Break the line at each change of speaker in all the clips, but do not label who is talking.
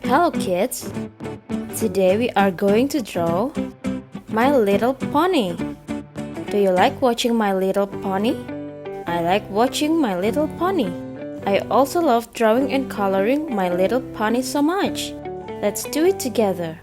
Hello kids! Today we are going to draw My Little Pony. Do you like watching My Little Pony? I like watching My Little Pony. I also love drawing and coloring My Little Pony so much. Let's do it together.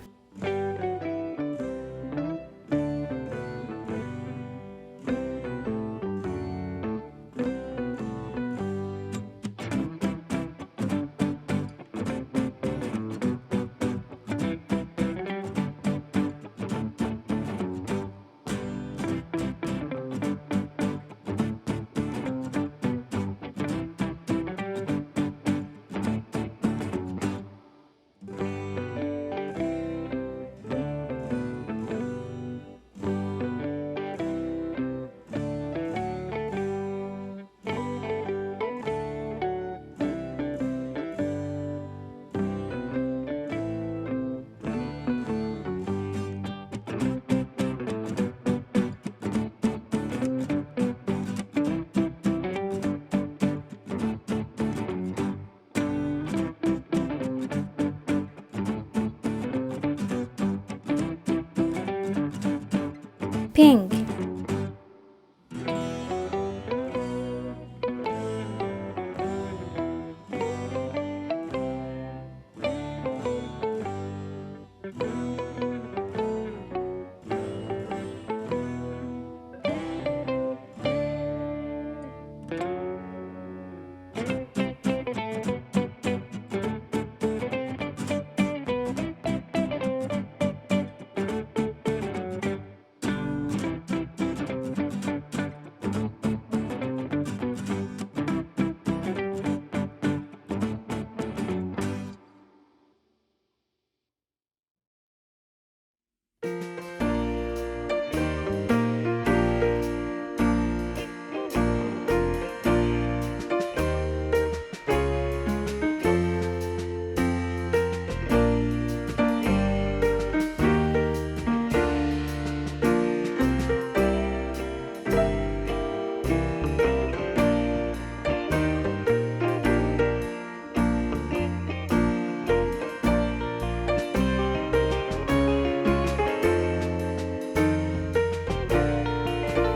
Pink.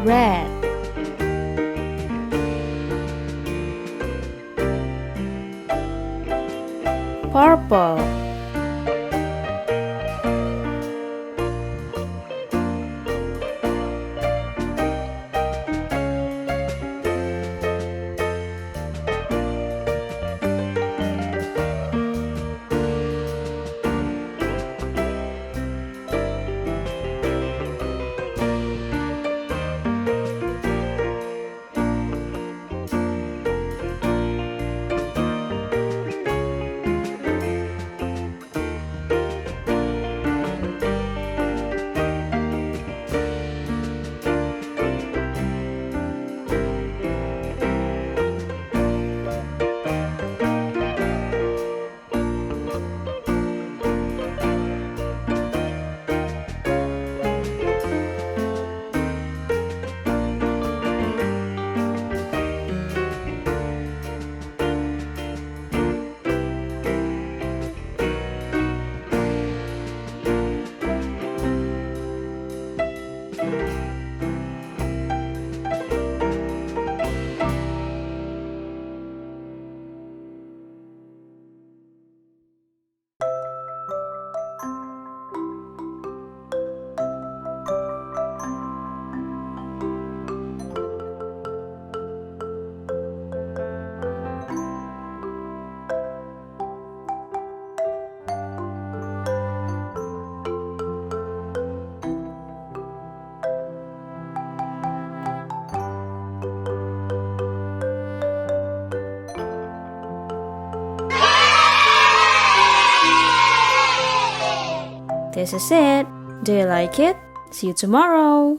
Red. Purple. This is it. Do you like it? See you tomorrow.